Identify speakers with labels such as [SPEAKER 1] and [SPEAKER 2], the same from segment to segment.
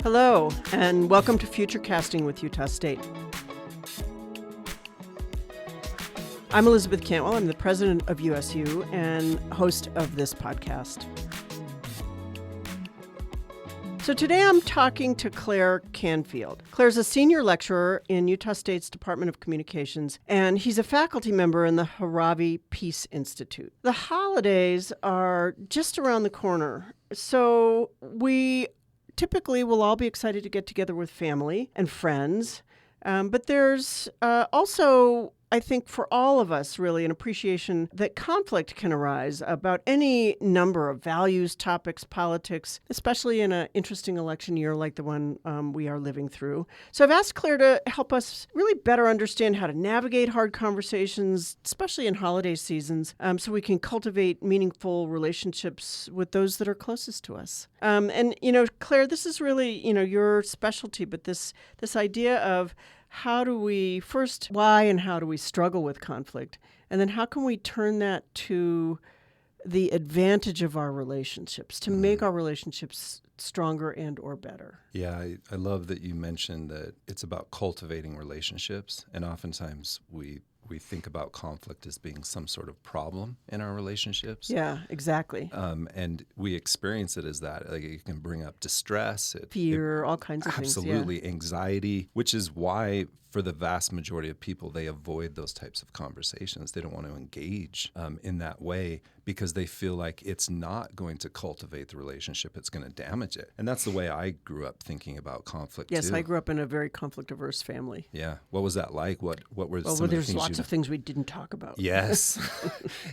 [SPEAKER 1] Hello, and welcome to Future Casting with Utah State. I'm Elizabeth Cantwell. I'm the president of USU and host of this podcast. So today I'm talking to Clair Canfield. Clair's a senior lecturer in Utah State's Department of Communications, and he's a faculty member in the Harvey Peace Institute. The holidays are just around the corner, so we typically we'll all be excited to get together with family and friends, but there's also, I think, for all of us, really, an appreciation that conflict can arise about any number of values, topics, politics, especially in an interesting election year like the one we are living through. So I've asked Clair to help us really better understand how to navigate hard conversations, especially in holiday seasons, so we can cultivate meaningful relationships with those that are closest to us. And, Clair, this is really, your specialty, but this idea of how do we first, why and how do we struggle with conflict? And then how can we turn that to the advantage of our relationships, to make our relationships stronger and or better?
[SPEAKER 2] Yeah, I love that you mentioned that it's about cultivating relationships. And oftentimes we think about conflict as being some sort of problem in our relationships.
[SPEAKER 1] Yeah, exactly.
[SPEAKER 2] And we experience it as that. Like, it can bring up distress,
[SPEAKER 1] fear, all kinds of
[SPEAKER 2] absolutely,
[SPEAKER 1] things. Yeah.
[SPEAKER 2] Anxiety, which is why for the vast majority of people, they avoid those types of conversations. They don't want to engage in that way because they feel like it's not going to cultivate the relationship. It's going to damage it. And that's the way I grew up thinking about conflict,
[SPEAKER 1] Yes,
[SPEAKER 2] too.
[SPEAKER 1] I grew up in a very conflict-averse family.
[SPEAKER 2] Yeah. What was that like? What were some of the
[SPEAKER 1] there's
[SPEAKER 2] things
[SPEAKER 1] lots of things we didn't talk about.
[SPEAKER 2] Yes.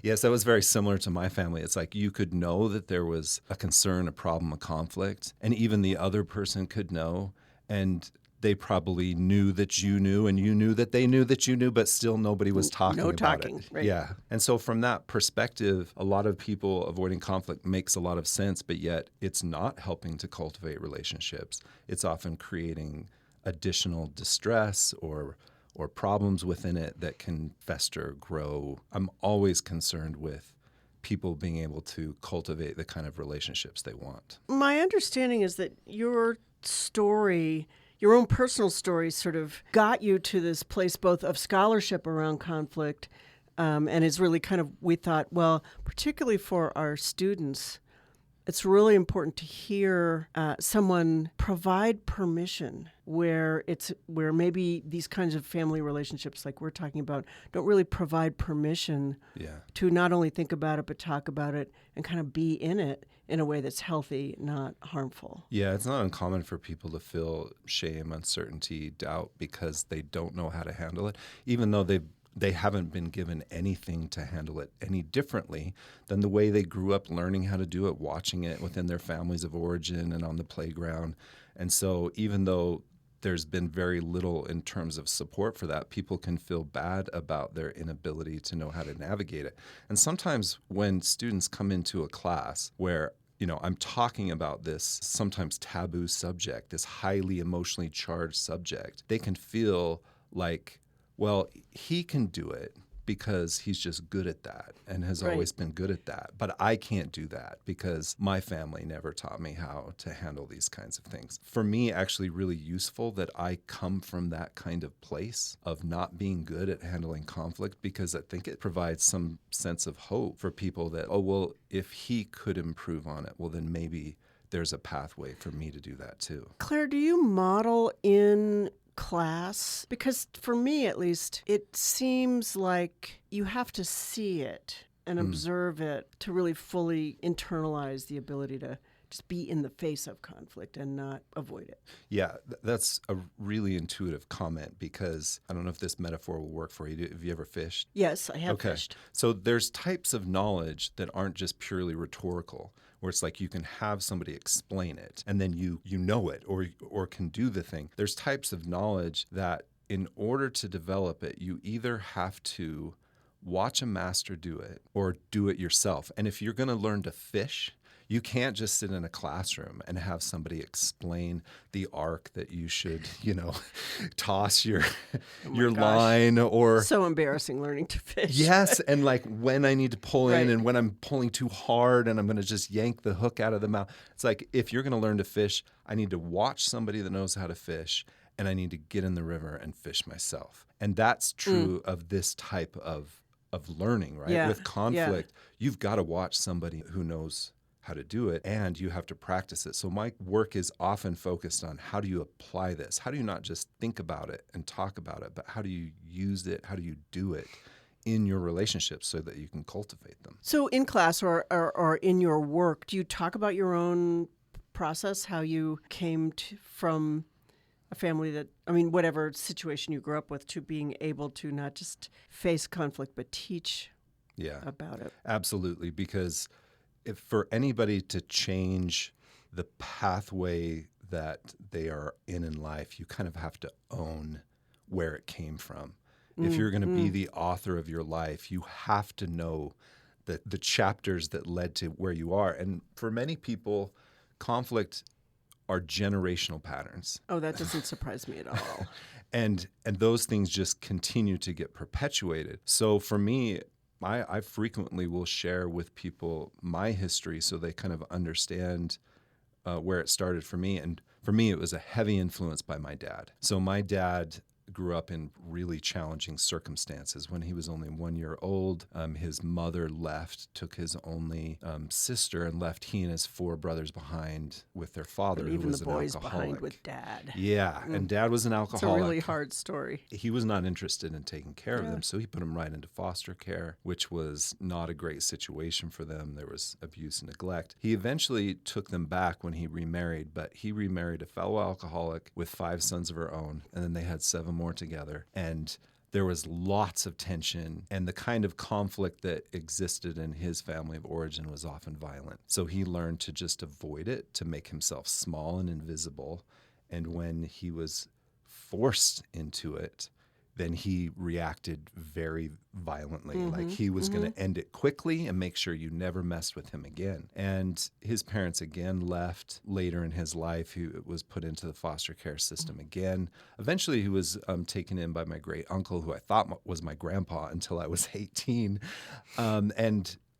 [SPEAKER 2] Yes, that was very similar to my family. It's like you could know that there was a concern, a problem, a conflict, and even the other person could know, and they probably knew that you knew, and you knew that they knew that you knew, but still nobody was talking about it.
[SPEAKER 1] Right.
[SPEAKER 2] Yeah. And so from that perspective, a lot of people avoiding conflict makes a lot of sense, but yet it's not helping to cultivate relationships. It's often creating additional distress or problems within it that can fester, grow. I'm always concerned with people being able to cultivate the kind of relationships they want.
[SPEAKER 1] My understanding is that your story, your own personal story, sort of got you to this place both of scholarship around conflict and is really kind of, we thought, well, particularly for our students, it's really important to hear someone provide permission where maybe these kinds of family relationships like we're talking about don't really provide permission to not only think about it but talk about it and kind of be in it in a way that's healthy, not harmful.
[SPEAKER 2] Yeah, it's not uncommon for people to feel shame, uncertainty, doubt because they don't know how to handle it, even though they haven't been given anything to handle it any differently than the way they grew up learning how to do it, watching it within their families of origin and on the playground. And so even though there's been very little in terms of support for that, people can feel bad about their inability to know how to navigate it. And sometimes when students come into a class where I'm talking about this sometimes taboo subject, this highly emotionally charged subject, they can feel like, well, he can do it because he's just good at that and has always been good at that. But I can't do that because my family never taught me how to handle these kinds of things. For me, actually really useful that I come from that kind of place of not being good at handling conflict, because I think it provides some sense of hope for people that, oh, well, if he could improve on it, well, then maybe there's a pathway for me to do that too.
[SPEAKER 1] Clair, do you model in class? Because for me, at least, it seems like you have to see it and observe it to really fully internalize the ability to just be in the face of conflict and not avoid it.
[SPEAKER 2] Yeah, that's a really intuitive comment, because I don't know if this metaphor will work for you. Have you ever fished?
[SPEAKER 1] Yes, I have fished.
[SPEAKER 2] So there's types of knowledge that aren't just purely rhetorical, where it's like you can have somebody explain it and then you know it or can do the thing. There's types of knowledge that in order to develop it, you either have to watch a master do it or do it yourself. And if you're going to learn to fish, You can't just sit in a classroom and have somebody explain the arc that you should, toss your your
[SPEAKER 1] gosh.
[SPEAKER 2] line or
[SPEAKER 1] So embarrassing learning to fish.
[SPEAKER 2] yes, and like when I need to pull in
[SPEAKER 1] Right.
[SPEAKER 2] and when I'm pulling too hard and I'm going to just yank the hook out of the mouth. It's like if you're going to learn to fish, I need to watch somebody that knows how to fish and I need to get in the river and fish myself. And that's true of this type of learning, right?
[SPEAKER 1] Yeah,
[SPEAKER 2] With conflict, you've got to watch somebody who knows how to do it and you have to practice it. So my work is often focused on how do you apply this? How do you not just think about it and talk about it, but how do you use it? How do you do it in your relationships so that you can cultivate them?
[SPEAKER 1] So in class or in your work, do you talk about your own process, how you came from a family that, whatever situation you grew up with, to being able to not just face conflict, but teach about it?
[SPEAKER 2] Absolutely. Because if for anybody to change the pathway that they are in life, you kind of have to own where it came from. If you're going to be the author of your life, you have to know the chapters that led to where you are. And for many people, conflict are generational patterns.
[SPEAKER 1] Oh, that doesn't surprise me at all.
[SPEAKER 2] And those things just continue to get perpetuated. So for me, I frequently will share with people my history so they kind of understand where it started for me. And for me, it was a heavy influence by my dad. So my dad grew up in really challenging circumstances. When he was only 1 year old, his mother left, took his only sister, and left he and his 4 brothers behind with their father,
[SPEAKER 1] But
[SPEAKER 2] who
[SPEAKER 1] even
[SPEAKER 2] was
[SPEAKER 1] the
[SPEAKER 2] an
[SPEAKER 1] boys
[SPEAKER 2] alcoholic.
[SPEAKER 1] behind with dad.
[SPEAKER 2] Yeah, and dad was an
[SPEAKER 1] It's a
[SPEAKER 2] alcoholic.
[SPEAKER 1] really hard story.
[SPEAKER 2] He was not interested in taking care of them, so he put them right into foster care, which was not a great situation for them. There was abuse and neglect. He eventually took them back when he remarried, but he remarried a fellow alcoholic with 5 sons of her own, and then they had 7 more together. And there was lots of tension, and the kind of conflict that existed in his family of origin was often violent. So he learned to just avoid it, to make himself small and invisible. And when he was forced into it, then he reacted very violently. Like he was going to end it quickly and make sure you never messed with him again. And his parents again left later in his life. He was put into the foster care system again. Eventually he was taken in by my great uncle, who I thought was my grandpa until I was 18.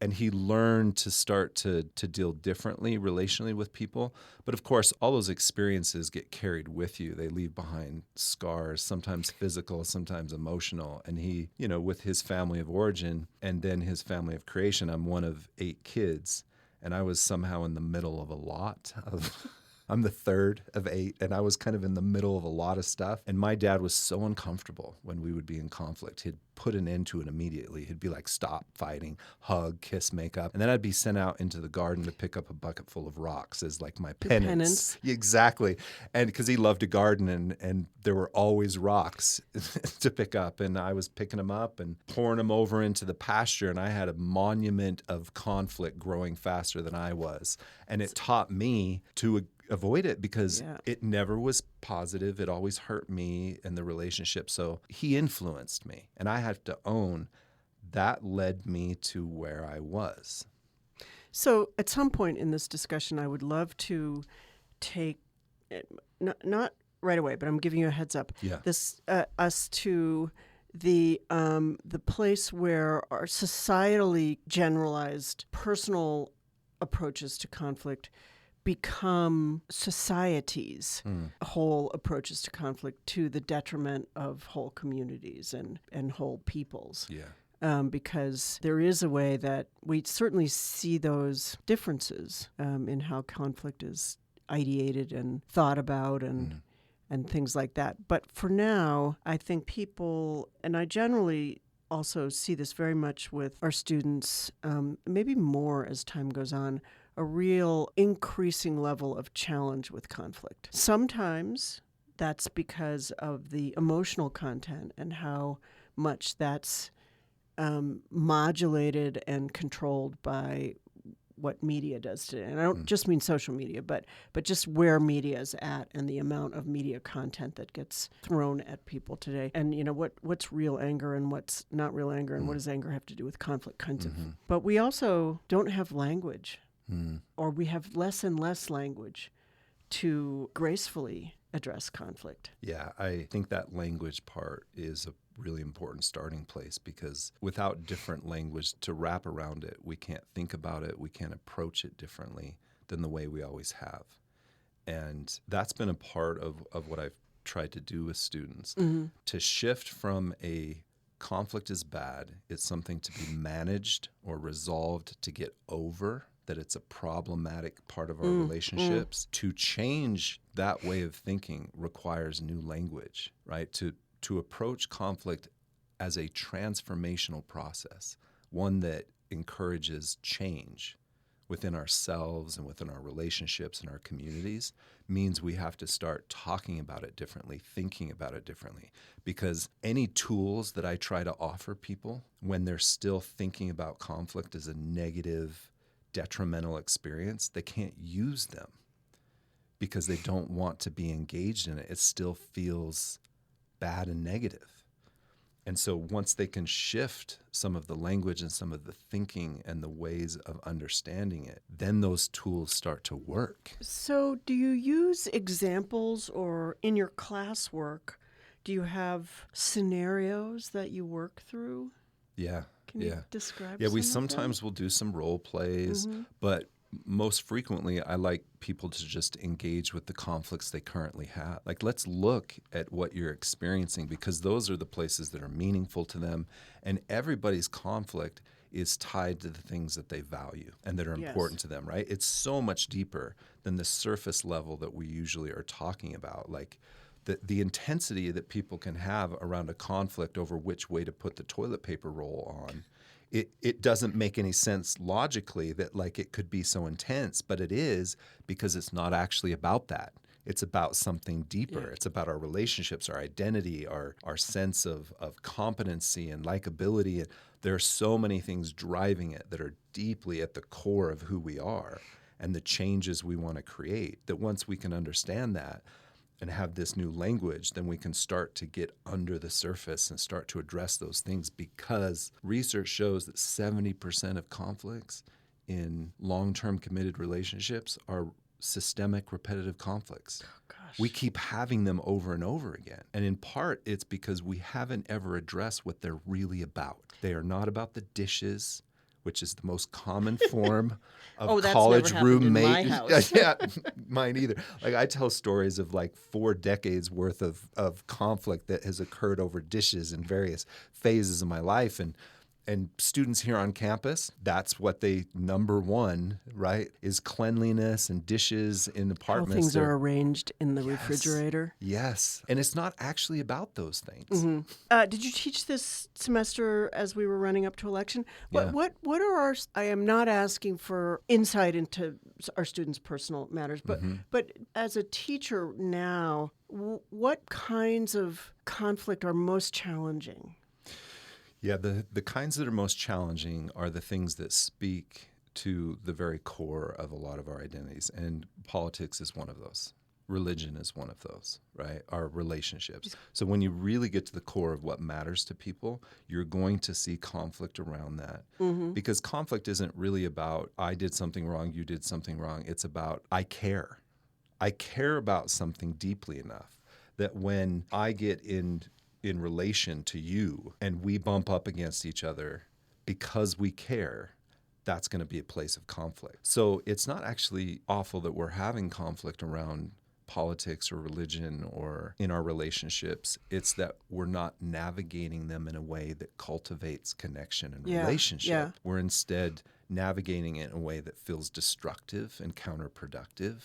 [SPEAKER 2] And he learned to start to deal differently relationally with people. But of course, all those experiences get carried with you. They leave behind scars, sometimes physical, sometimes emotional. And he, with his family of origin and then his family of creation, I'm one of 8 kids. And I was somehow in the middle of a lot of... I'm the 3rd of 8, and I was kind of in the middle of a lot of stuff. And my dad was so uncomfortable when we would be in conflict. He'd put an end to it immediately. He'd be like, stop fighting, hug, kiss, make up. And then I'd be sent out into the garden to pick up a bucket full of rocks as like my penance. Exactly. And because he loved to garden, and there were always rocks to pick up. And I was picking them up and pouring them over into the pasture. And I had a monument of conflict growing faster than I was. And it taught me to avoid it because it never was positive. It always hurt me in the relationship. So he influenced me, and I have to own that led me to where I was.
[SPEAKER 1] So at some point in this discussion, I would love to take, not right away, but I'm giving you a heads up.
[SPEAKER 2] Yeah.
[SPEAKER 1] Us to the place where our societally generalized personal approaches to conflict become society's whole approaches to conflict, to the detriment of whole communities and whole peoples.
[SPEAKER 2] Yeah.
[SPEAKER 1] Because there is a way that we certainly see those differences in how conflict is ideated and thought about and things like that. But for now, I think people, and I generally also see this very much with our students, maybe more as time goes on, a real increasing level of challenge with conflict. Sometimes that's because of the emotional content and how much that's modulated and controlled by what media does today. And I don't just mean social media, but just where media is at and the amount of media content that gets thrown at people today. And what's real anger and what's not real anger, and what does anger have to do with conflict kinds of. But we also don't have language or we have less and less language to gracefully address conflict.
[SPEAKER 2] Yeah, I think that language part is a really important starting place, because without different language to wrap around it, we can't think about it, we can't approach it differently than the way we always have. And that's been a part of what I've tried to do with students, to shift from a conflict is bad, it's something to be managed or resolved to get over, that it's a problematic part of our relationships. To change that way of thinking requires new language, right? To approach conflict as a transformational process, one that encourages change within ourselves and within our relationships and our communities, means we have to start talking about it differently, thinking about it differently. Because any tools that I try to offer people when they're still thinking about conflict as a negative, detrimental experience, they can't use them because they don't want to be engaged in it. It still feels bad and negative. And so once they can shift some of the language and some of the thinking and the ways of understanding it, then those tools start to work.
[SPEAKER 1] So do you use examples, or in your classwork, do you have scenarios that you work through?
[SPEAKER 2] Yeah.
[SPEAKER 1] Can you describe
[SPEAKER 2] Yeah, we
[SPEAKER 1] some of them?
[SPEAKER 2] sometimes will do some role plays, but most frequently I like people to just engage with the conflicts they currently have. Like, let's look at what you're experiencing, because those are the places that are meaningful to them. And everybody's conflict is tied to the things that they value and that are important to them, right? It's so much deeper than the surface level that we usually are talking about. Like, the intensity that people can have around a conflict over which way to put the toilet paper roll on, it doesn't make any sense logically that, like, it could be so intense, but it is, because it's not actually about that. It's about something deeper. Yeah. It's about our relationships, our identity, our sense of competency and likability. There are so many things driving it that are deeply at the core of who we are and the changes we want to create, that once we can understand that and have this new language, then we can start to get under the surface and start to address those things, because research shows that 70% of conflicts in long-term committed relationships are systemic repetitive conflicts.
[SPEAKER 1] Oh, gosh.
[SPEAKER 2] We keep having them over and over again. And in part, it's because we haven't ever addressed what they're really about. They are not about the dishes, which is the most common form of college roommate.
[SPEAKER 1] In my house.
[SPEAKER 2] Yeah, mine either. Like, I tell stories of like 4 decades worth of conflict that has occurred over dishes in various phases of my life. And students here on campus, that's what they, number one, right, is cleanliness and dishes in apartments.
[SPEAKER 1] How things are arranged in the refrigerator.
[SPEAKER 2] Yes. And it's not actually about those things.
[SPEAKER 1] Did you teach this semester as we were running up to election?
[SPEAKER 2] Yeah.
[SPEAKER 1] What are our, I am not asking for insight into our students' personal matters, but as a teacher now, what kinds of conflict are most challenging?
[SPEAKER 2] Yeah, the kinds that are most challenging are the things that speak to the very core of a lot of our identities. And politics is one of those. Religion is one of those, right? Our relationships. So when you really get to the core of what matters to people, you're going to see conflict around that. Because conflict isn't really about, I did something wrong, you did something wrong. It's about, I care. I care about something deeply enough that when I get in relation to you and we bump up against each other because we care, that's going to be a place of conflict. So it's not actually awful that we're having conflict around politics or religion or in our relationships. It's that we're not navigating them in a way that cultivates connection and relationship.
[SPEAKER 1] Yeah.
[SPEAKER 2] We're instead navigating it in a way that feels destructive and counterproductive.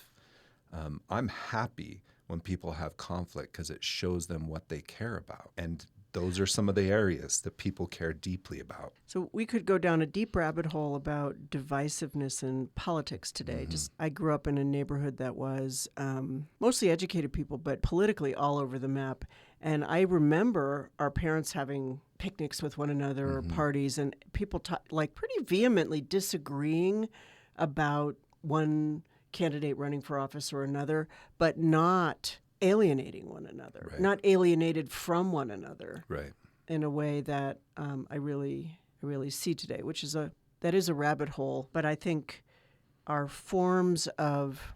[SPEAKER 2] I'm happy when people have conflict because it shows them what they care about. And those are some of the areas that people care deeply about.
[SPEAKER 1] So we could go down a deep rabbit hole about divisiveness in politics today. I grew up in a neighborhood that was mostly educated people, but politically all over the map. And I remember our parents having picnics with one another or parties, and people pretty vehemently disagreeing about one candidate running for office or another, but not alienating one another, not alienated from one another, in a way that I really see today, which is that is a rabbit hole. But I think our forms of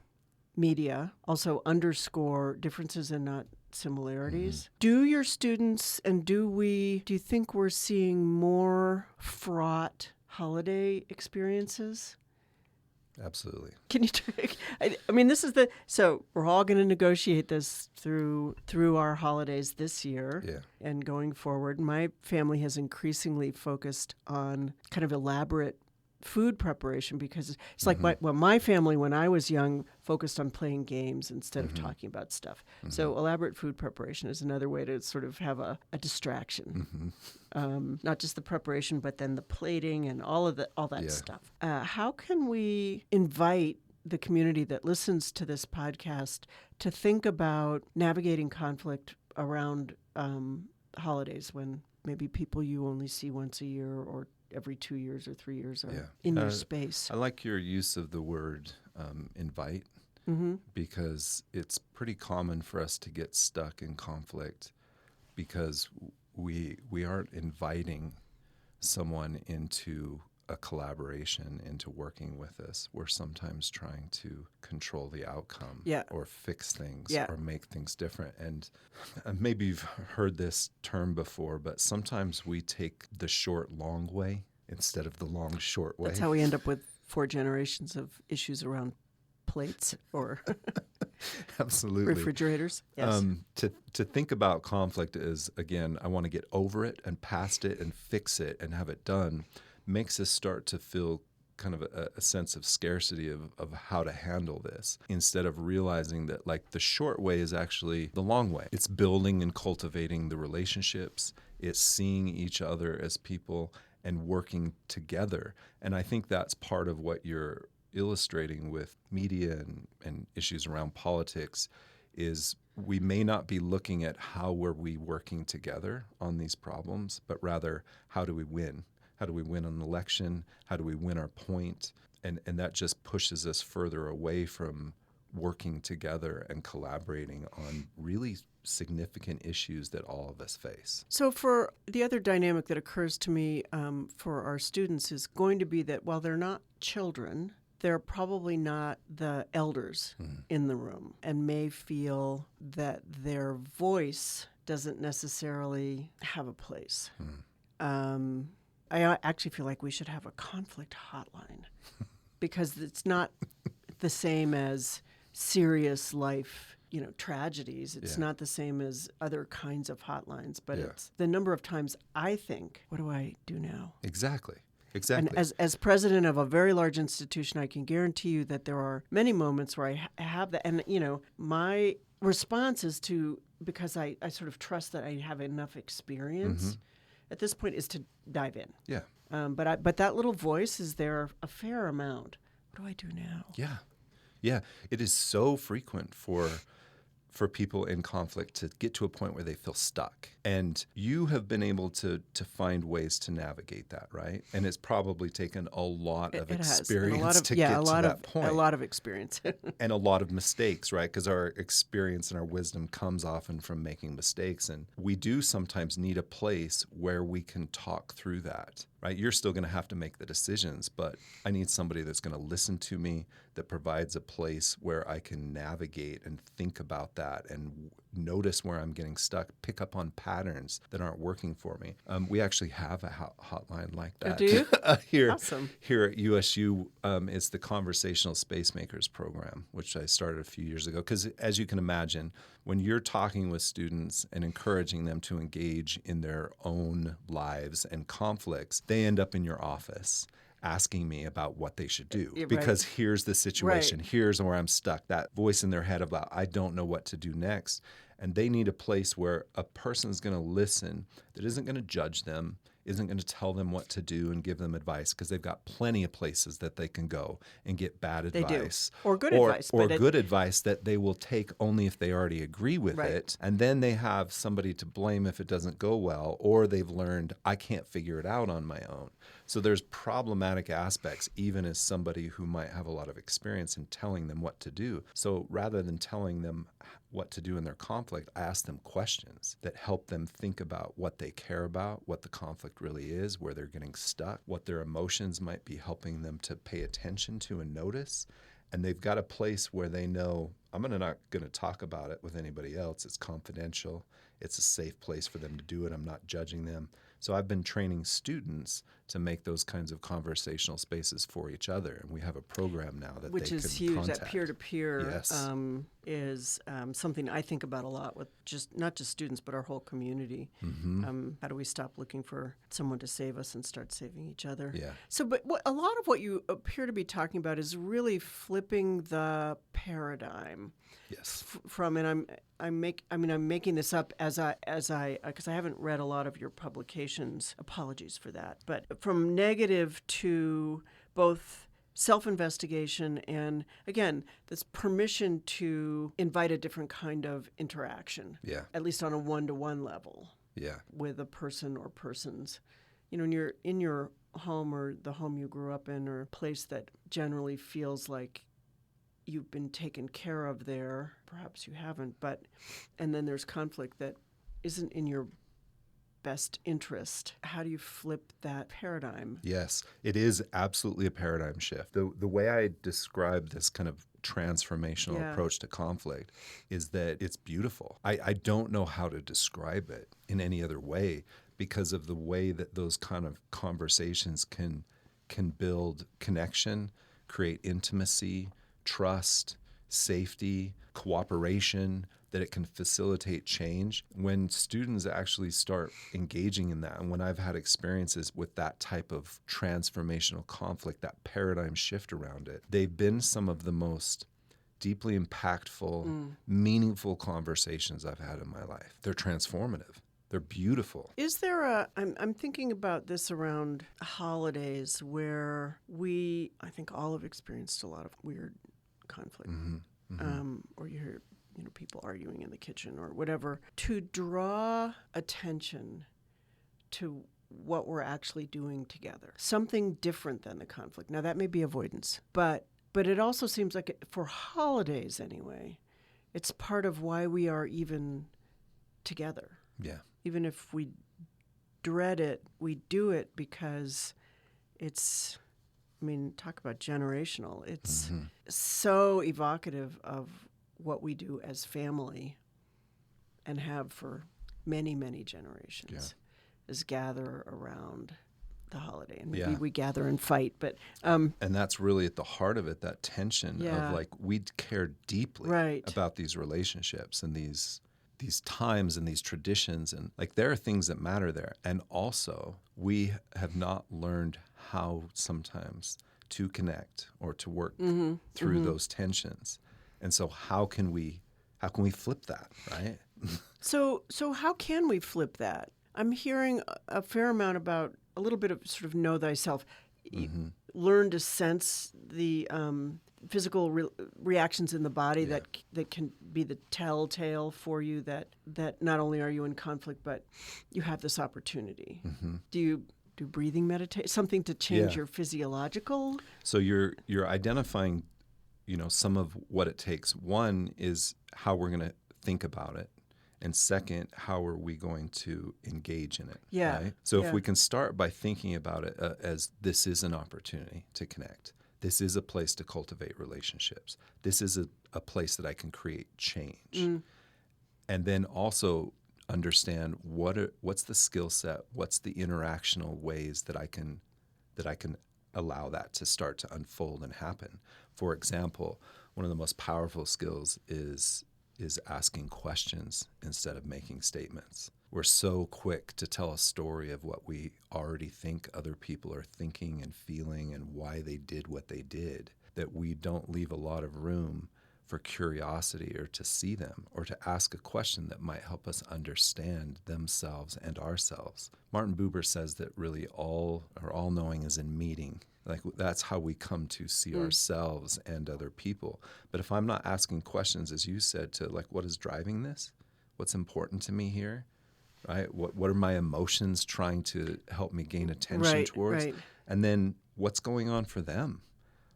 [SPEAKER 1] media also underscore differences and not similarities. Do your students and do you think we're seeing more fraught holiday experiences?
[SPEAKER 2] Absolutely.
[SPEAKER 1] Can you I mean, so we're all going to negotiate this through our holidays this year and going forward. My family has increasingly focused on kind of elaborate food preparation because it's like my family, when I was young, focused on playing games instead of talking about stuff. So elaborate food preparation is another way to sort of have a distraction. Not just the preparation, but then the plating and all that stuff. How can we invite the community that listens to this podcast to think about navigating conflict around holidays when maybe people you only see once a year or every 2 years or 3 years are in your space?
[SPEAKER 2] I like your use of the word invite because it's pretty common for us to get stuck in conflict because we aren't inviting someone into a collaboration, into working with us. We're sometimes trying to control the outcome or fix things or make things different. And maybe you've heard this term before, but sometimes we take the short, long way instead of the long, short way.
[SPEAKER 1] That's how we end up with 4 generations of issues around plates or
[SPEAKER 2] absolutely
[SPEAKER 1] refrigerators. Yes.
[SPEAKER 2] To think about conflict is, again, I want to get over it and past it and fix it and have it done, makes us start to feel kind of a sense of scarcity of how to handle this instead of realizing that like the short way is actually the long way. It's building and cultivating the relationships. It's seeing each other as people and working together. And I think that's part of what you're illustrating with media and issues around politics is we may not be looking at how were we working together on these problems, but rather how do we win? How do we win an election? How do we win our point? And that just pushes us further away from working together and collaborating on really significant issues that all of us face.
[SPEAKER 1] So for the other dynamic that occurs to me for our students is going to be that while they're not children, they're probably not the elders in the room and may feel that their voice doesn't necessarily have a place. I actually feel like we should have a conflict hotline because it's not the same as serious life, tragedies. It's not the same as other kinds of hotlines, but it's the number of times I think, what do I do now?
[SPEAKER 2] Exactly.
[SPEAKER 1] And as president of a very large institution, I can guarantee you that there are many moments where I have that. And, my response is because I sort of trust that I have enough experience at this point is to dive in.
[SPEAKER 2] Yeah.
[SPEAKER 1] But that little voice is there a fair amount. What do I do now?
[SPEAKER 2] Yeah. Yeah. It is so frequent for people in conflict to get to a point where they feel stuck. And you have been able to find ways to navigate that, right? And it's probably taken a lot of experience to get to that point.
[SPEAKER 1] A lot of experience.
[SPEAKER 2] And a lot of mistakes, right? Because our experience and our wisdom comes often from making mistakes. And we do sometimes need a place where we can talk through that, right? You're still going to have to make the decisions, but I need somebody that's going to listen to me, that provides a place where I can navigate and think about that and notice where I'm getting stuck, pick up on patterns that aren't working for me. We actually have a hotline like that.
[SPEAKER 1] Oh, do you?
[SPEAKER 2] Here,
[SPEAKER 1] awesome.
[SPEAKER 2] Here at USU, it's the Conversational Space Makers program, which I started a few years ago. Because as you can imagine, when you're talking with students and encouraging them to engage in their own lives and conflicts, they end up in your office asking me about what they should do because here's the situation, here's where I'm stuck, that voice in their head about I don't know what to do next. And they need a place where a person's going to listen that isn't going to judge them, isn't going to tell them what to do and give them advice because they've got plenty of places that they can go and get bad advice.
[SPEAKER 1] Or good advice.
[SPEAKER 2] Or good advice that they will take only if they already agree with it. And then they have somebody to blame if it doesn't go well, or they've learned I can't figure it out on my own. So there's problematic aspects, even as somebody who might have a lot of experience in telling them what to do. So rather than telling them what to do in their conflict, I ask them questions that help them think about what they care about, what the conflict really is, where they're getting stuck, what their emotions might be helping them to pay attention to and notice. And they've got a place where they know, I'm not going to talk about it with anybody else. It's confidential. It's a safe place for them to do it. I'm not judging them. So I've been training students to make those kinds of conversational spaces for each other. And we have a program now that
[SPEAKER 1] Which
[SPEAKER 2] they
[SPEAKER 1] is
[SPEAKER 2] can
[SPEAKER 1] huge.
[SPEAKER 2] contact.
[SPEAKER 1] That peer-to-peer
[SPEAKER 2] Yes.
[SPEAKER 1] is something I think about a lot with not just students, but our whole community. How do we stop looking for someone to save us and start saving each other?
[SPEAKER 2] Yeah.
[SPEAKER 1] So, but a lot of what you appear to be talking about is really flipping the paradigm.
[SPEAKER 2] Yes.
[SPEAKER 1] From, and I'm making this up as I because I haven't read a lot of your publications. Apologies for that. But from negative to both self-investigation and, again, this permission to invite a different kind of interaction.
[SPEAKER 2] Yeah.
[SPEAKER 1] At least on a one-to-one level.
[SPEAKER 2] Yeah.
[SPEAKER 1] With a person or persons. You know, when you're in your home or the home you grew up in or a place that generally feels like you've been taken care of there, perhaps you haven't, and then there's conflict that isn't in your best interest. How do you flip that paradigm?
[SPEAKER 2] Yes, it is absolutely a paradigm shift. The way I describe this kind of transformational approach to conflict is that it's beautiful. I don't know how to describe it in any other way because of the way that those kind of conversations can build connection, create intimacy, trust, safety, cooperation, that it can facilitate change. When students actually start engaging in that, and when I've had experiences with that type of transformational conflict, that paradigm shift around it, they've been some of the most deeply impactful, meaningful conversations I've had in my life. They're transformative. They're beautiful.
[SPEAKER 1] Is there I'm thinking about this around holidays where I think all have experienced a lot of weird conflict. Or you hear, people arguing in the kitchen or whatever, to draw attention to what we're actually doing together. Something different than the conflict. Now, that may be avoidance, but it also seems like for holidays anyway, it's part of why we are even together.
[SPEAKER 2] Yeah.
[SPEAKER 1] Even if we dread it, we do it because it's, talk about generational. It's so evocative of what we do as family and have for many, many generations is gather around the holiday. And maybe we gather and fight, but...
[SPEAKER 2] and that's really at the heart of it, that tension of like, we care deeply about these relationships and these times and these traditions. And like, there are things that matter there. And also, we have not learned how sometimes to connect or to work through those tensions. And so how can we flip that, right?
[SPEAKER 1] So how can we flip that? I'm hearing a fair amount about a little bit of sort of know thyself. Learn to sense the physical reactions in the body that can be the telltale for you that not only are you in conflict, but you have this opportunity. Do you do breathing meditation, something to change your physiological?
[SPEAKER 2] So you're identifying, some of what it takes. One is how we're going to think about it. And second, how are we going to engage in it?
[SPEAKER 1] Yeah.
[SPEAKER 2] Right? So if we can start by thinking about it as this is an opportunity to connect. This is a place to cultivate relationships. This is a place that I can create change. And then also understand what's the skill set, what's the interactional ways that I can allow that to start to unfold and happen. For example, one of the most powerful skills is asking questions instead of making statements. We're so quick to tell a story of what we already think other people are thinking and feeling and why they did what they did, that we don't leave a lot of room for curiosity or to see them or to ask a question that might help us understand themselves and ourselves. Martin Buber says that really all knowing is in meeting. Like, that's how we come to see ourselves and other people. But if I'm not asking questions, as you said, to like, what is driving this? What's important to me here? right? What are my emotions trying to help me gain attention towards?
[SPEAKER 1] Right.
[SPEAKER 2] And then what's going on for them?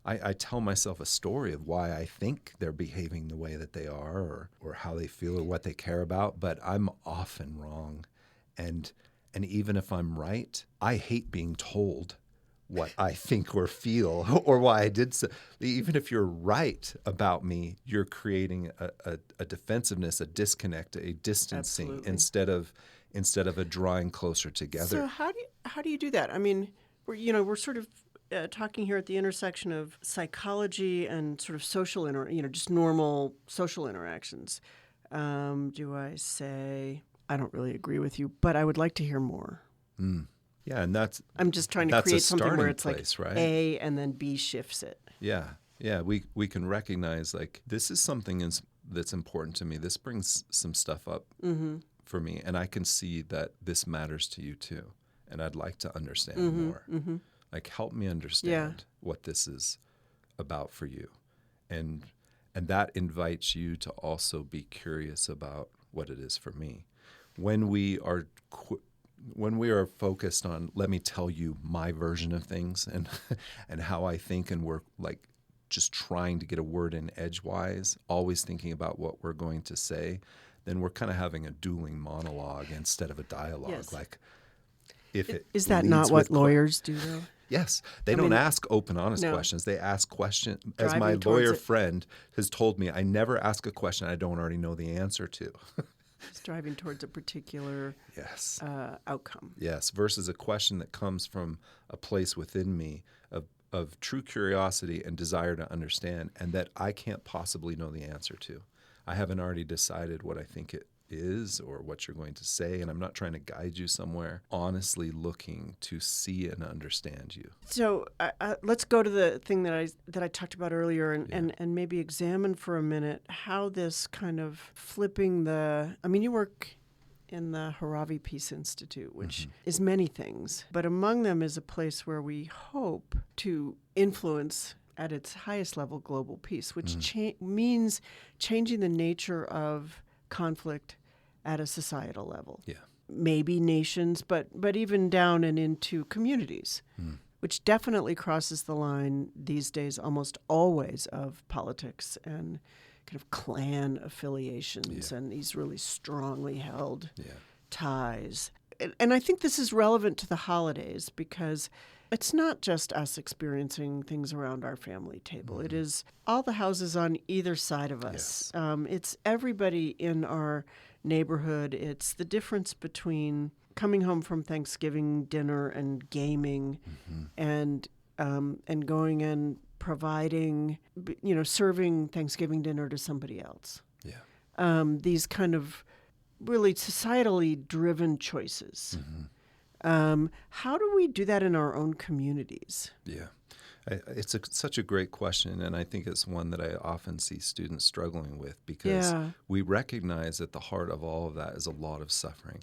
[SPEAKER 2] I tell myself a story of why I think they're behaving the way that they are, or how they feel, or what they care about, but I'm often wrong. And even if I'm right, I hate being told what I think or feel or why I did so. Even if you're right about me, you're creating a defensiveness, a disconnect, a distancing
[SPEAKER 1] Absolutely.
[SPEAKER 2] instead of a drawing closer together.
[SPEAKER 1] So how do you do that? I mean, we're sort of talking here at the intersection of psychology and sort of just normal social interactions. Do I say I don't really agree with you, but I would like to hear more?
[SPEAKER 2] Yeah, and
[SPEAKER 1] I'm just trying to
[SPEAKER 2] that's a
[SPEAKER 1] create something where
[SPEAKER 2] starting
[SPEAKER 1] it's
[SPEAKER 2] place,
[SPEAKER 1] like
[SPEAKER 2] right?
[SPEAKER 1] A and then B shifts it.
[SPEAKER 2] Yeah, yeah. We can recognize like this is something that's important to me. This brings some stuff up for me, and I can see that this matters to you too, and I'd like to understand more. Like, help me understand what this is about for you, and that invites you to also be curious about what it is for me. When we are when we are focused on, let me tell you my version of things and and how I think, and we're like just trying to get a word in edgewise, always thinking about what we're going to say, then we're kind of having a dueling monologue instead of a dialogue.
[SPEAKER 1] Yes.
[SPEAKER 2] Like, if it
[SPEAKER 1] Is that
[SPEAKER 2] leads
[SPEAKER 1] not what
[SPEAKER 2] with
[SPEAKER 1] lawyers do, though?
[SPEAKER 2] yes, they
[SPEAKER 1] I
[SPEAKER 2] don't
[SPEAKER 1] mean,
[SPEAKER 2] ask open, honest
[SPEAKER 1] no.
[SPEAKER 2] questions. They ask questions. As my
[SPEAKER 1] Driving towards
[SPEAKER 2] lawyer
[SPEAKER 1] it.
[SPEAKER 2] friend has told me, I never ask a question I don't already know the answer to.
[SPEAKER 1] It's driving towards a particular
[SPEAKER 2] Yes.
[SPEAKER 1] outcome.
[SPEAKER 2] Yes, versus a question that comes from a place within me of true curiosity and desire to understand, and that I can't possibly know the answer to. I haven't already decided what I think it is or what you're going to say, and I'm not trying to guide you somewhere. Honestly looking to see and understand you.
[SPEAKER 1] So let's go to the thing that I talked about earlier, and maybe examine for a minute how this kind of flipping the. I mean, you work in the Harari Peace Institute, which is many things, but among them is a place where we hope to influence at its highest level global peace, which means changing the nature of conflict at a societal level.
[SPEAKER 2] Yeah.
[SPEAKER 1] Maybe nations, but even down and into communities, which definitely crosses the line these days almost always of politics and kind of clan affiliations and these really strongly held ties. And I think this is relevant to the holidays because it's not just us experiencing things around our family table. It is all the houses on either side of us.
[SPEAKER 2] Yes.
[SPEAKER 1] It's everybody in our neighborhood. It's the difference between coming home from Thanksgiving dinner and gaming and going and providing, serving Thanksgiving dinner to somebody else.
[SPEAKER 2] Yeah.
[SPEAKER 1] These kind of really societally driven choices. How do we do that in our own communities?
[SPEAKER 2] Yeah. It's such a great question, and I think it's one that I often see students struggling with because we recognize at the heart of all of that is a lot of suffering.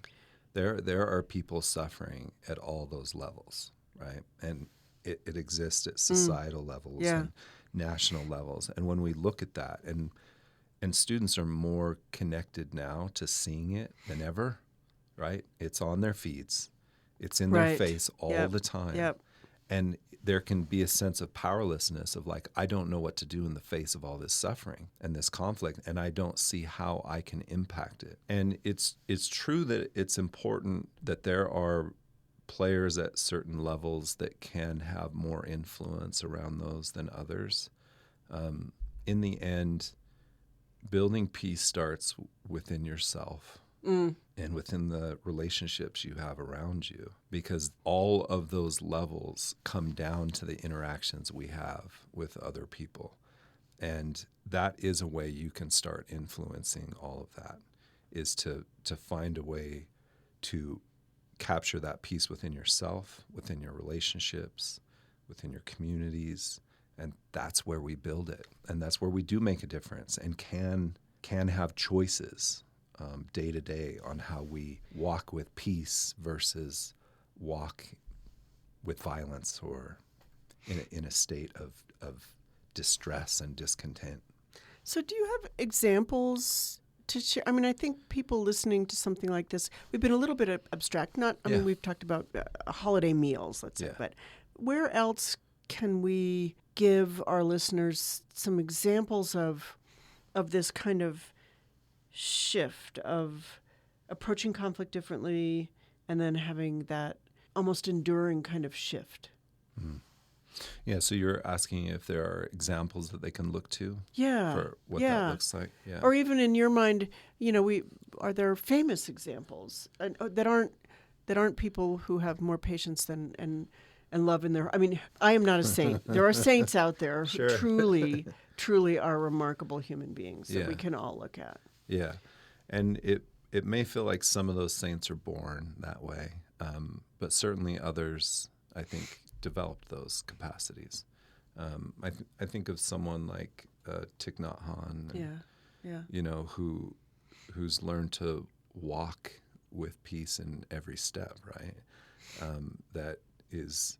[SPEAKER 2] There are people suffering at all those levels, right? And it exists at societal levels and national levels. And when we look at that, and students are more connected now to seeing it than ever, right? It's on their feeds. It's in their face all the time. And there can be a sense of powerlessness of like, I don't know what to do in the face of all this suffering and this conflict, and I don't see how I can impact it. And it's true that it's important that there are players at certain levels that can have more influence around those than others. In the end, building peace starts within yourself. And within the relationships you have around you, because all of those levels come down to the interactions we have with other people. And that is a way you can start influencing all of that, is to find a way to capture that peace within yourself, within your relationships, within your communities. And that's where we build it. And that's where we do make a difference and can have choices day to day on how we walk with peace versus walk with violence or in a state of distress and discontent.
[SPEAKER 1] So do you have examples to share? I mean, I think people listening to something like this, we've been a little bit abstract. I mean, we've talked about holiday meals, let's say, but where else can we give our listeners some examples of this kind of shift of approaching conflict differently and then having that almost enduring kind of shift?
[SPEAKER 2] Yeah, so you're asking if there are examples that they can look to for what that looks like? Yeah.
[SPEAKER 1] Or even in your mind, are there famous examples that aren't people who have more patience and love in their... I mean, I am not a saint. There are saints out there who truly are remarkable human beings that we can all look at.
[SPEAKER 2] Yeah. And it may feel like some of those saints are born that way, but certainly others, I think, developed those capacities. I think of someone like Thich Nhat Hanh, who's learned to walk with peace in every step, right? That is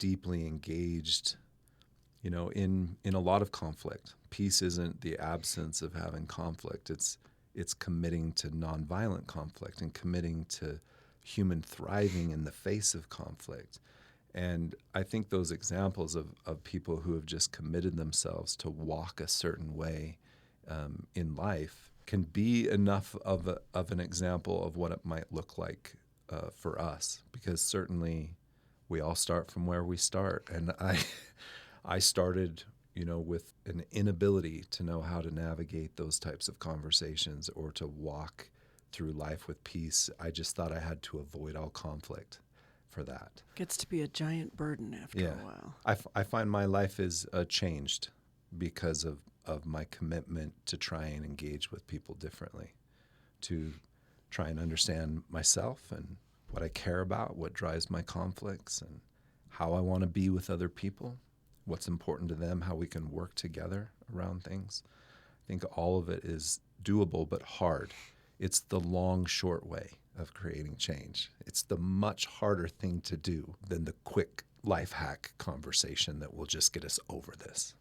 [SPEAKER 2] deeply engaged, in a lot of conflict. Peace isn't the absence of having conflict. It's committing to nonviolent conflict and committing to human thriving in the face of conflict. And I think those examples of people who have just committed themselves to walk a certain way in life can be enough of an example of what it might look like for us, because certainly we all start from where we start. And I started, with an inability to know how to navigate those types of conversations or to walk through life with peace. I just thought I had to avoid all conflict for that.
[SPEAKER 1] Gets to be a giant burden after a while.
[SPEAKER 2] I find my life is changed because of my commitment to try and engage with people differently, to try and understand myself and what I care about, what drives my conflicts, and how I want to be with other people, what's important to them, how we can work together around things. I think all of it is doable but hard. It's the long, short way of creating change. It's the much harder thing to do than the quick life hack conversation that will just get us over this.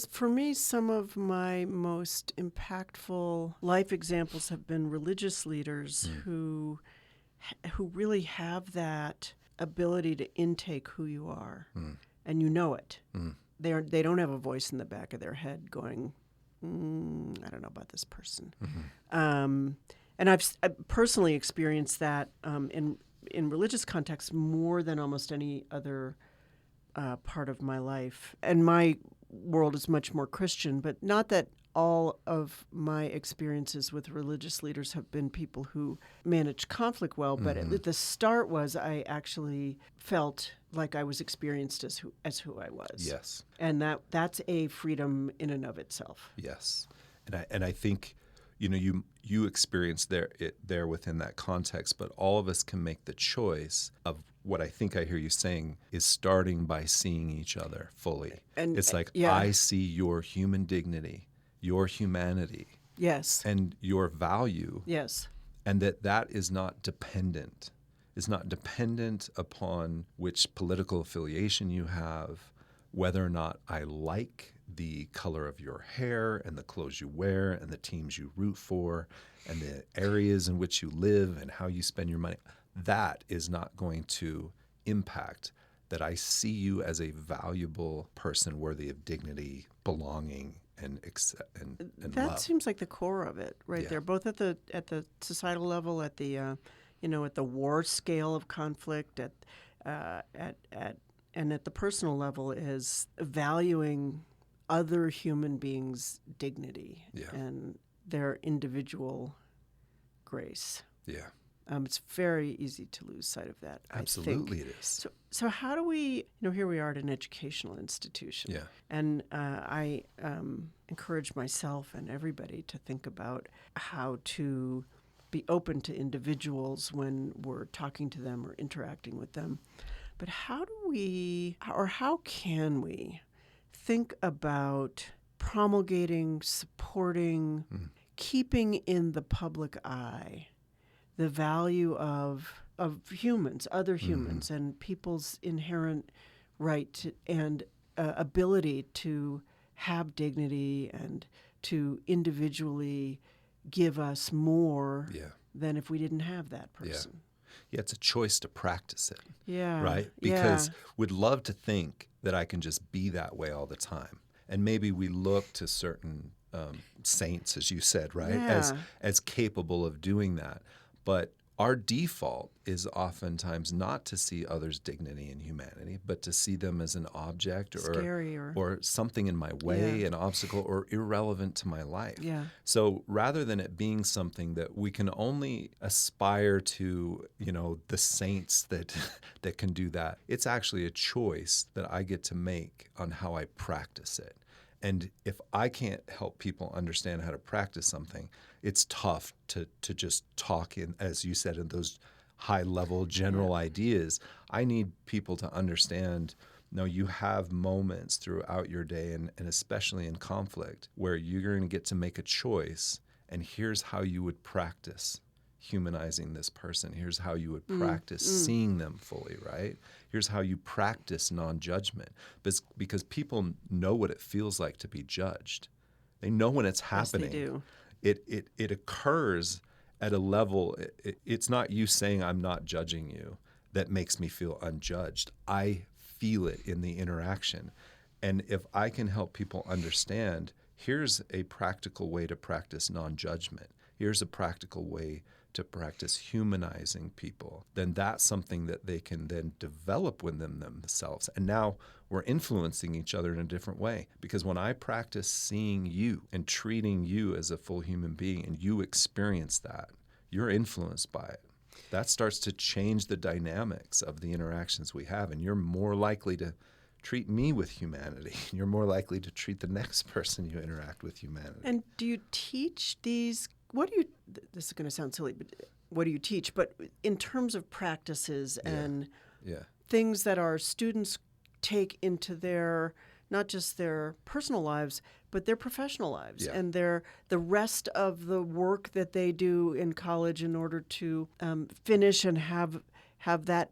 [SPEAKER 1] For me, some of my most impactful life examples have been religious leaders who really have that ability to intake who you are, and you know it. They don't have a voice in the back of their head going, I don't know about this person. And I've personally experienced that in religious contexts more than almost any other part of my life. And my world is much more Christian, but not that all of my experiences with religious leaders have been people who manage conflict well, but at the start was I actually felt like I was experienced as who I was.
[SPEAKER 2] Yes.
[SPEAKER 1] And that's a freedom in and of itself.
[SPEAKER 2] Yes. And I think you experience there within that context, but all of us can make the choice of what I think I hear you saying is starting by seeing each other fully. And it's like, I see your human dignity, your humanity.
[SPEAKER 1] Yes.
[SPEAKER 2] And your value.
[SPEAKER 1] Yes.
[SPEAKER 2] And that is not dependent. It's not dependent upon which political affiliation you have, whether or not I like the color of your hair and the clothes you wear and the teams you root for and the areas in which you live and how you spend your money. That is not going to impact that I see you as a valuable person worthy of dignity, belonging, and
[SPEAKER 1] that
[SPEAKER 2] love.
[SPEAKER 1] Seems like the core of it right there, both at the societal level, at the at the war scale of conflict, and at the personal level, is valuing other human beings' dignity and their individual grace.
[SPEAKER 2] Yeah.
[SPEAKER 1] It's very easy to lose sight of that.
[SPEAKER 2] Absolutely,
[SPEAKER 1] I think.
[SPEAKER 2] It is.
[SPEAKER 1] So how do we? Here we are at an educational institution.
[SPEAKER 2] Yeah.
[SPEAKER 1] And I encourage myself and everybody to think about how to be open to individuals when we're talking to them or interacting with them. But how can we think about promulgating, supporting, keeping in the public eye the value of humans, other humans, and people's inherent right and ability to have dignity and to individually give us more
[SPEAKER 2] Yeah.
[SPEAKER 1] than if we didn't have that person.
[SPEAKER 2] Yeah, it's a choice to practice it,
[SPEAKER 1] Yeah.
[SPEAKER 2] right? Because we'd love to think that I can just be that way all the time. And maybe we look to certain saints, as you said, right,
[SPEAKER 1] Yeah.
[SPEAKER 2] as capable of doing that. But our default is oftentimes not to see others' dignity and humanity, but to see them as an object
[SPEAKER 1] Scary
[SPEAKER 2] or something in my way, an obstacle, or irrelevant to my life.
[SPEAKER 1] Yeah.
[SPEAKER 2] So rather than it being something that we can only aspire to, the saints that that can do that, it's actually a choice that I get to make on how I practice it. And if I can't help people understand how to practice something, it's tough to just talk in, as you said, in those high-level general ideas. I need people to understand, you have moments throughout your day, and especially in conflict, where you're going to get to make a choice, and here's how you would practice humanizing this person. Here's how you would practice seeing them fully, right? Here's how you practice non-judgment. Because people know what it feels like to be judged. They know when it's happening.
[SPEAKER 1] Yes, they do.
[SPEAKER 2] It occurs at a level, it's not you saying I'm not judging you that makes me feel unjudged. I feel it in the interaction. And if I can help people understand, here's a practical way to practice non-judgment. Here's a practical way to practice humanizing people, then that's something that they can then develop within themselves. And now we're influencing each other in a different way. Because when I practice seeing you and treating you as a full human being, and you experience that, you're influenced by it. That starts to change the dynamics of the interactions we have, and you're more likely to treat me with humanity. You're more likely to treat the next person you interact with humanity.
[SPEAKER 1] And do you teach these? This is going to sound silly, but what do you teach? But in terms of practices and things that our students take into their, not just their personal lives, but their professional lives and the rest of the work that they do in college in order to finish and have that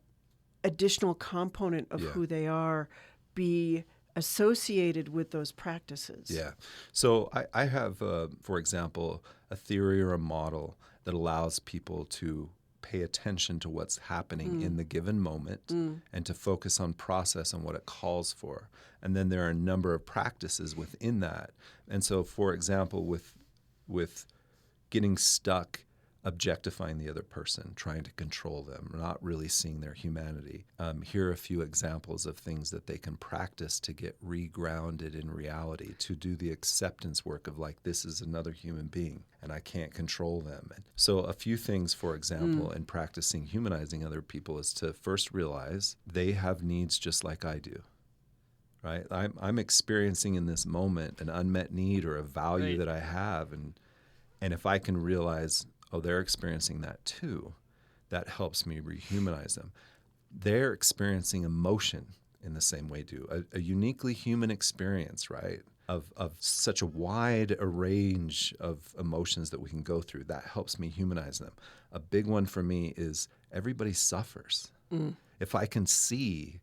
[SPEAKER 1] additional component of who they are be associated with those practices.
[SPEAKER 2] Yeah. So I have, for example, a theory or a model that allows people to pay attention to what's happening in the given moment and to focus on process and what it calls for. And then there are a number of practices within that. And so, for example, with getting stuck objectifying the other person, trying to control them, not really seeing their humanity. Here are a few examples of things that they can practice to get regrounded in reality, to do the acceptance work of like, this is another human being and I can't control them. And so a few things, for example, in practicing humanizing other people is to first realize they have needs just like I do. Right? I'm experiencing in this moment an unmet need or a value that I have. And if I can realize, oh, they're experiencing that too, that helps me rehumanize them. They're experiencing emotion in the same way too, a uniquely human experience, right? Of such a wide range of emotions that we can go through. That helps me humanize them. A big one for me is everybody suffers. If I can see,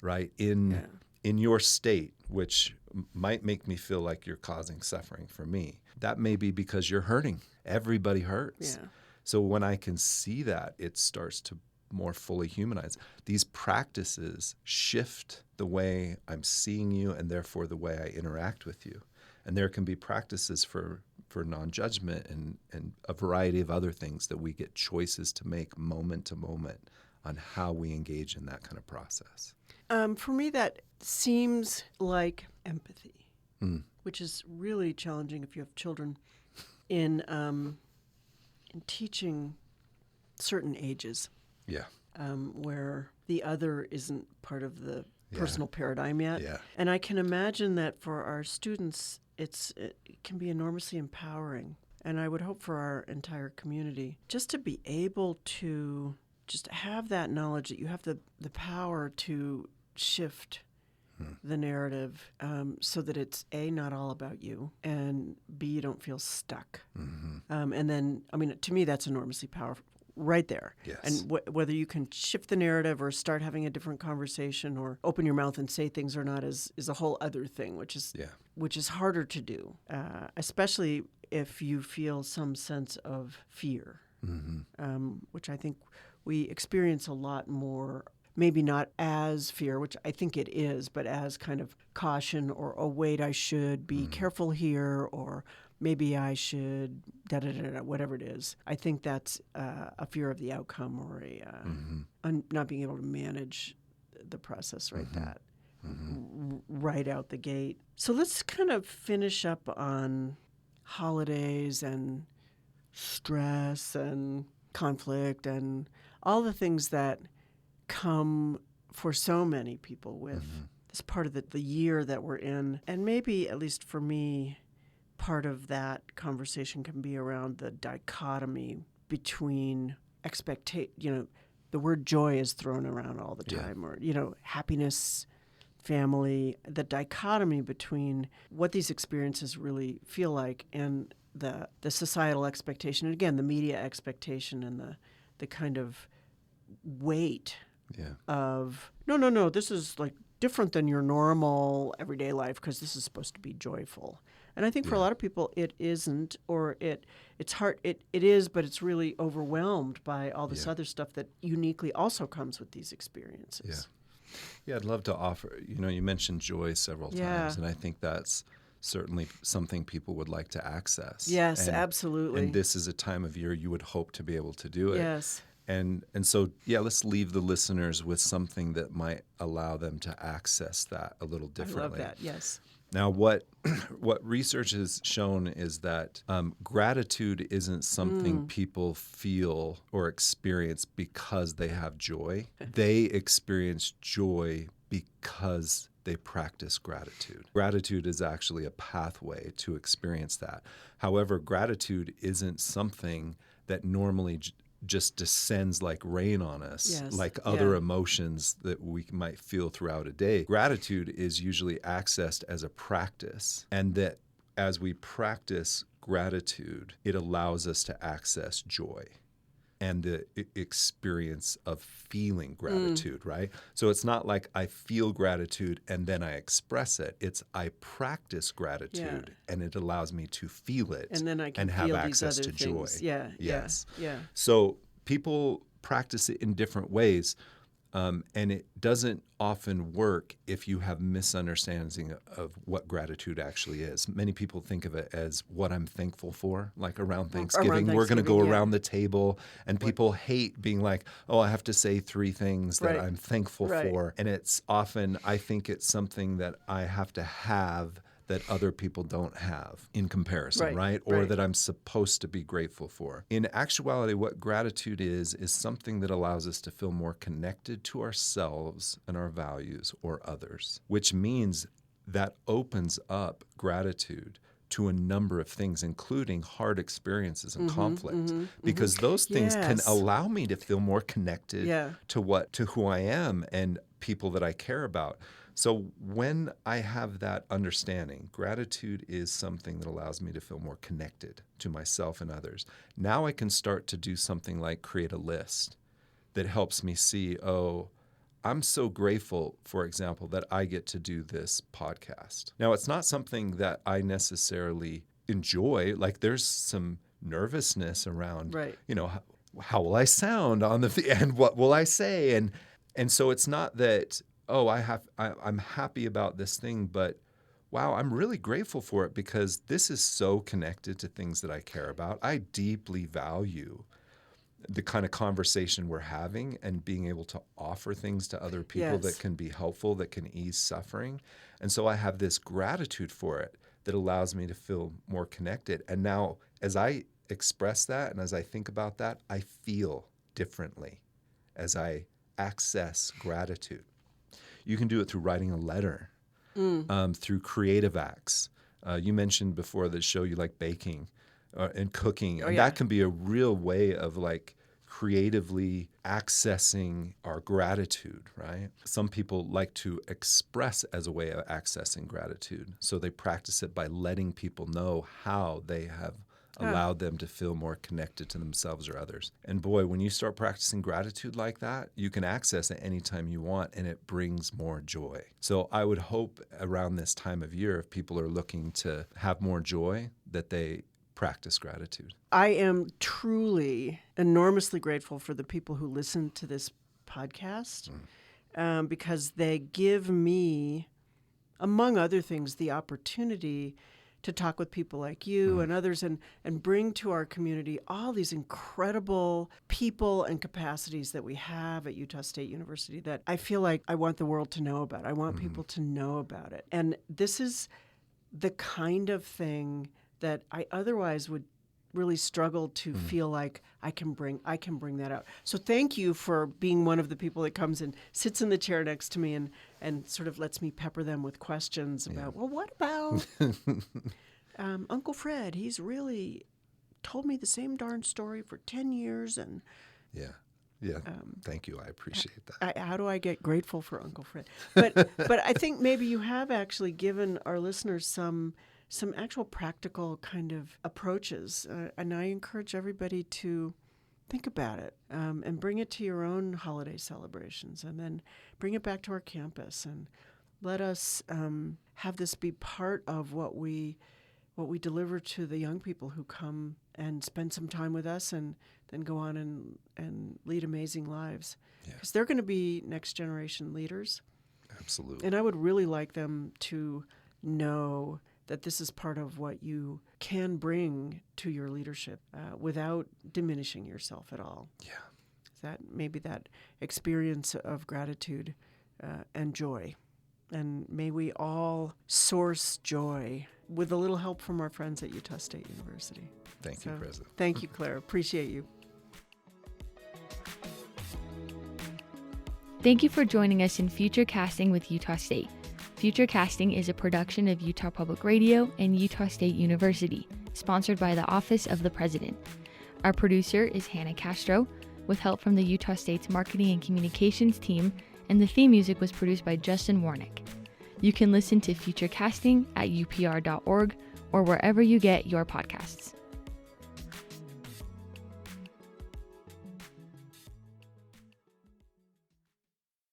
[SPEAKER 2] right, in your state, which might make me feel like you're causing suffering for me, that may be because you're hurting. Everybody hurts. Yeah. So when I can see that, it starts to more fully humanize. These practices shift the way I'm seeing you and therefore the way I interact with you. And there can be practices for non-judgment and a variety of other things that we get choices to make moment to moment on how we engage in that kind of process.
[SPEAKER 1] For me, that seems like empathy, which is really challenging if you have children in teaching certain ages.
[SPEAKER 2] Yeah.
[SPEAKER 1] Where the other isn't part of the personal paradigm yet.
[SPEAKER 2] Yeah.
[SPEAKER 1] And I can imagine that for our students, it can be enormously empowering. And I would hope for our entire community just to be able to just have that knowledge that you have the power to shift the narrative so that it's A, not all about you, and B, you don't feel stuck. And then, I mean, to me, that's enormously powerful right there.
[SPEAKER 2] Yes.
[SPEAKER 1] And whether you can shift the narrative or start having a different conversation or open your mouth and say things or not is a whole other thing, which is harder to do, especially if you feel some sense of fear, which I think we experience a lot more. Maybe not as fear, which I think it is, but as kind of caution or, oh, wait, I should be careful here, or maybe I should, whatever it is. I think that's a fear of the outcome or not being able to manage the process right out the gate. So let's kind of finish up on holidays and stress and conflict and all the things that come for so many people with this part of the year that we're in. And maybe, at least for me, part of that conversation can be around the dichotomy between the word joy is thrown around all the time, or, happiness, family, the dichotomy between what these experiences really feel like and the societal expectation, and again, the media expectation and the kind of weight of, no, this is like different than your normal everyday life because this is supposed to be joyful. And I think for a lot of people it isn't, or it's hard. It is, but it's really overwhelmed by all this other stuff that uniquely also comes with these experiences.
[SPEAKER 2] Yeah, I'd love to offer, you mentioned joy several times, and I think that's certainly something people would like to access.
[SPEAKER 1] Yes, absolutely.
[SPEAKER 2] And this is a time of year you would hope to be able to do it.
[SPEAKER 1] Yes.
[SPEAKER 2] And so, let's leave the listeners with something that might allow them to access that a little differently.
[SPEAKER 1] I love that, yes.
[SPEAKER 2] Now, what research has shown is that gratitude isn't something people feel or experience because they have joy. They experience joy because they practice gratitude. Gratitude is actually a pathway to experience that. However, gratitude isn't something that normally just descends like rain on us, like other emotions that we might feel throughout a day. Gratitude is usually accessed as a practice, and that as we practice gratitude, it allows us to access joy and the experience of feeling gratitude, right? So it's not like I feel gratitude and then I express it. It's I practice gratitude and it allows me to feel it
[SPEAKER 1] and then I can
[SPEAKER 2] have
[SPEAKER 1] feel
[SPEAKER 2] access
[SPEAKER 1] these other
[SPEAKER 2] to
[SPEAKER 1] things.
[SPEAKER 2] joy.
[SPEAKER 1] Yes.
[SPEAKER 2] So people practice it in different ways. And it doesn't often work if you have misunderstanding of what gratitude actually is. Many people think of it as what I'm thankful for, like around Thanksgiving. We're going to go around the table, and people hate being like, oh, I have to say 3 things that I'm thankful for. And it's often, I think it's something that I have to have that other people don't have in comparison, right? Or that I'm supposed to be grateful for. In actuality, what gratitude is something that allows us to feel more connected to ourselves and our values or others, which means that opens up gratitude to a number of things, including hard experiences and conflict, because those things can allow me to feel more connected to who I am and people that I care about. So when I have that understanding, gratitude is something that allows me to feel more connected to myself and others. Now I can start to do something like create a list that helps me see, oh, I'm so grateful, for example, that I get to do this podcast. Now, it's not something that I necessarily enjoy. Like there's some nervousness around, how will I sound on the and what will I say? And so it's not that, oh, I'm happy about this thing, but wow, I'm really grateful for it because this is so connected to things that I care about. I deeply value the kind of conversation we're having and being able to offer things to other people that can be helpful, that can ease suffering. And so I have this gratitude for it that allows me to feel more connected. And now as I express that and as I think about that, I feel differently as I access gratitude. You can do it through writing a letter, through creative acts. You mentioned before the show you like baking and cooking. And that can be a real way of like creatively accessing our gratitude, right? Some people like to express as a way of accessing gratitude. So they practice it by letting people know how they have allowed them to feel more connected to themselves or others. And boy, when you start practicing gratitude like that, you can access it anytime you want, and it brings more joy. So I would hope around this time of year, if people are looking to have more joy, that they practice gratitude.
[SPEAKER 1] I am truly enormously grateful for the people who listen to this podcast because they give me, among other things, the opportunity to talk with people like you and others and bring to our community all these incredible people and capacities that we have at Utah State University that I feel like I want the world to know about. I want people to know about it. And this is the kind of thing that I otherwise would really struggle to feel like I can bring that out. So thank you for being one of the people that comes and sits in the chair next to me and sort of lets me pepper them with questions about, well, what about Uncle Fred? He's really told me the same darn story for 10 years. And
[SPEAKER 2] thank you. I appreciate that.
[SPEAKER 1] How do I get grateful for Uncle Fred? But I think maybe you have actually given our listeners some actual practical kind of approaches. And I encourage everybody to think about it and bring it to your own holiday celebrations, and then bring it back to our campus, and let us have this be part of what we deliver to the young people who come and spend some time with us and then go on and lead amazing lives. Because they're going to be next generation leaders.
[SPEAKER 2] Absolutely.
[SPEAKER 1] And I would really like them to know that this is part of what you can bring to your leadership without diminishing yourself at all.
[SPEAKER 2] Yeah.
[SPEAKER 1] That experience of gratitude and joy. And may we all source joy with a little help from our friends at Utah State University.
[SPEAKER 2] Thank you, President.
[SPEAKER 1] Thank you, Claire. Appreciate you.
[SPEAKER 3] Thank you for joining us in Future Casting with Utah State. Future Casting is a production of Utah Public Radio and Utah State University, sponsored by the Office of the President. Our producer is Hannah Castro, with help from the Utah State's Marketing and Communications team, and the theme music was produced by Justin Warnick. You can listen to Future Casting at upr.org or wherever you get your podcasts.